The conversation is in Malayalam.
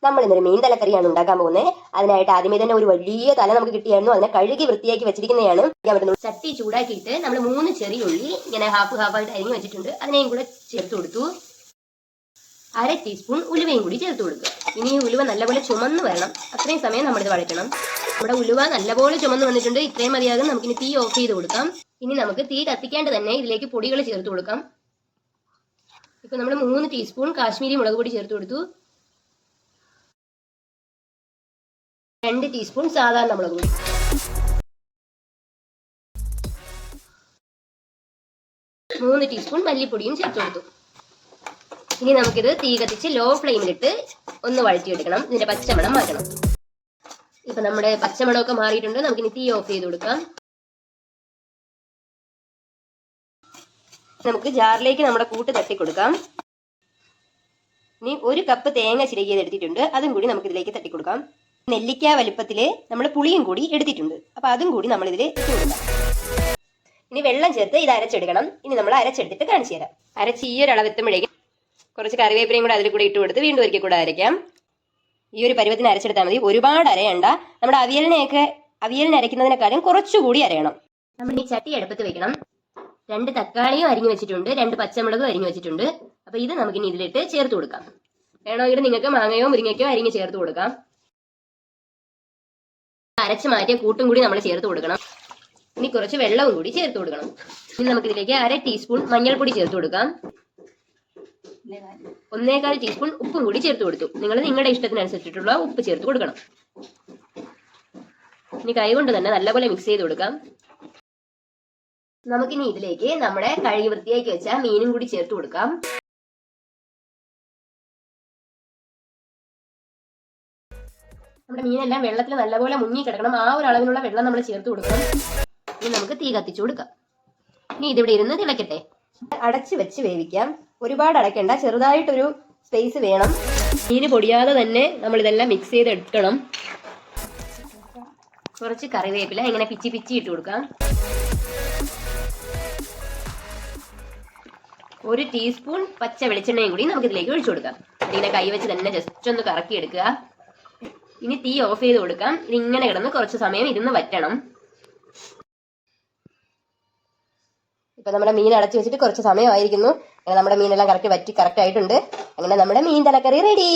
നമ്മൾ ഇന്നൊരു മീൻ തലക്കറിയാണ് ഉണ്ടാക്കാൻ പോകുന്നത്. അതിനായിട്ട് ആദ്യമേ തന്നെ ഒരു വലിയ തല നമുക്ക് കിട്ടിയായിരുന്നു. അതിനെ കഴുകി വൃത്തിയാക്കി വെച്ചിരിക്കുന്നതാണ്. ചട്ടി ചൂടാക്കിയിട്ട് നമ്മൾ 3 ചെറിയ ഉള്ളി ഇങ്ങനെ ഹാഫായിട്ട് അരിഞ്ഞു വെച്ചിട്ടുണ്ട്. അതിനെയും കൂടെ ചേർത്ത് കൊടുത്തു. 1/2 ടീസ്പൂൺ ഉലുവയും കൂടി ചേർത്ത് കൊടുക്കുക. ഇനി ഈ ഉലുവ നല്ലപോലെ ചുമന്ന് വരണം. അത്രയും സമയം നമ്മളിത് വഴറ്റണം. നമ്മുടെ ഉലുവ നല്ലപോലെ ചുമന്ന് വന്നിട്ടുണ്ട്. ഇത്രയും മതിയാകും. നമുക്കിനി തീ ഓഫ് ചെയ്ത് കൊടുക്കാം. ഇനി നമുക്ക് തീ കത്തിക്കാണ്ട് തന്നെ ഇതിലേക്ക് പൊടികൾ ചേർത്ത് കൊടുക്കാം. ഇപ്പൊ നമ്മൾ 3 ടീസ്പൂൺ കാശ്മീരി മുളക് പൊടി ചേർത്ത് കൊടുത്തു. 2 ടീസ്പൂൺ സാധാരണ മുളക് പൊടി, 3 ടീസ്പൂൺ മല്ലിപ്പൊടിയും ചേർത്ത് കൊടുത്തു. ഇനി നമുക്കിത് തീ കത്തിച്ച് ലോ ഫ്ലെയിമിലിട്ട് ഒന്ന് വഴറ്റിയെടുക്കണം. ഇതിന്റെ പച്ചമണം മാറ്റണം. ഇപ്പൊ നമ്മുടെ പച്ചമണമൊക്കെ മാറിയിട്ടുണ്ട്. നമുക്കിനി തീ ഓഫ് ചെയ്ത് കൊടുക്കാം. നമുക്ക് ജാറിലേക്ക് നമ്മുടെ കൂട്ട് തട്ടി കൊടുക്കാം. ഇനി 1 കപ്പ് തേങ്ങ ചിരകിയത് എടുത്തിട്ടുണ്ട്. അതും കൂടി നമുക്ക് ഇതിലേക്ക് തട്ടി കൊടുക്കാം. നെല്ലിക്ക വലുപ്പത്തില് നമ്മൾ പുളിയും കൂടി എടുത്തിട്ടുണ്ട്. അപ്പൊ അതും കൂടി നമ്മൾ ഇതിൽ ഇട്ട് കൊടുക്കാം. ഇനി വെള്ളം ചേർത്ത് ഇത് അരച്ചെടുക്കണം. ഇനി നമ്മൾ അരച്ചെടുത്തിട്ട് കാണിച്ചു തരാം. അരച്ച് ഈ ഒരു അളവെത്തുമ്പോഴേക്കും കുറച്ച് കറിവേപ്പിലയും കൂടെ അതിൽ കൂടെ ഇട്ട് കൊടുത്ത് വീണ്ടും ഒരിക്കൽ കൂടെ അരയ്ക്കാം. ഈ ഒരു പരുവത്തിന് അരച്ചെടുത്താൽ മതി. ഒരുപാട് അരയണ്ട. നമ്മുടെ അവിയലിന് അരയ്ക്കുന്നതിനെക്കാളും കുറച്ചുകൂടി അരയണം. നമ്മൾ ഈ ചട്ടി അടുപ്പത്ത് വെക്കണം. 2 തക്കാളിയും അരിഞ്ഞു വെച്ചിട്ടുണ്ട്, 2 പച്ചമുളകും അരിഞ്ഞു വെച്ചിട്ടുണ്ട്. അപ്പൊ ഇത് നമുക്കിനി ഇതിലിട്ട് ചേർത്ത് കൊടുക്കാം. വേണമെങ്കിൽ നിങ്ങൾക്ക് മാങ്ങയോ മുരിങ്ങയ്ക്കോ അരിഞ്ഞ് ചേർത്ത് കൊടുക്കാം. അരച്ച് മാറ്റിയ കൂട്ടും കൂടി നമ്മൾ ചേർത്ത് കൊടുക്കണം. ഇനി കുറച്ച് വെള്ളവും കൂടി ചേർത്ത് കൊടുക്കണം. ഇനി നമുക്ക് ഇതിലേക്ക് 1/2 ടീസ്പൂൺ മഞ്ഞൾപ്പൊടി ചേർത്ത് കൊടുക്കാം. 1/4 ടീസ്പൂൺ ഉപ്പും കൂടി ചേർത്ത് കൊടുത്തു. നിങ്ങൾ നിങ്ങളുടെ ഇഷ്ടത്തിനനുസരിച്ചിട്ടുള്ള ഉപ്പ് ചേർത്ത് കൊടുക്കണം. ഇനി കൈ കൊണ്ട് തന്നെ നല്ലപോലെ മിക്സ് ചെയ്ത് കൊടുക്കാം. നമുക്കിനി ഇതിലേക്ക് നമ്മുടെ കഴുകി വൃത്തിയാക്കി വെച്ച മീനും കൂടി ചേർത്ത് കൊടുക്കാം. നമ്മുടെ മീനെല്ലാം വെള്ളത്തിൽ നല്ലപോലെ മുങ്ങി കിടക്കണം. ആ ഒരു അളവിലുള്ള വെള്ളം നമ്മൾ ചേർത്ത് കൊടുക്കണം. ഇനി നമുക്ക് തീ കത്തിച്ചു കൊടുക്കാം. ഇനി ഇതിവിടെ ഇരുന്ന് തിളക്കട്ടെ. അടച്ച് വെച്ച് വേവിക്കാം. ഒരുപാട് അടയ്ക്കണ്ട, ചെറുതായിട്ടൊരു സ്പേസ് വേണം. മീന് പൊടിയാതെ തന്നെ നമ്മൾ ഇതെല്ലാം മിക്സ് ചെയ്ത് എടുക്കണം. കുറച്ച് കറിവേപ്പില ഇങ്ങനെ പിച്ചി പിച്ചി ഇട്ട് കൊടുക്കാം. 1 ടീസ്പൂൺ പച്ച വെളിച്ചെണ്ണയും കൂടി നമുക്ക് ഇതിലേക്ക് ഒഴിച്ചു കൊടുക്കാം. അതിങ്ങനെ കൈ വെച്ച് തന്നെ ജസ്റ്റ് ഒന്ന് കറക്കി എടുക്കുക. ഇനി തീ ഓഫ് ചെയ്ത് കൊടുക്കാം. ഇതിങ്ങനെ കിടന്ന് കുറച്ച് സമയം ഇരുന്ന് വറ്റണം. ഇപ്പൊ നമ്മുടെ മീൻ അടച്ചു വെച്ചിട്ട് കുറച്ച് സമയമായിരിക്കുന്നു. അങ്ങനെ നമ്മുടെ മീനെല്ലാം കറക്റ്റ് ആയിട്ടുണ്ട്. അങ്ങനെ നമ്മുടെ മീൻ തലക്കറി റെഡി.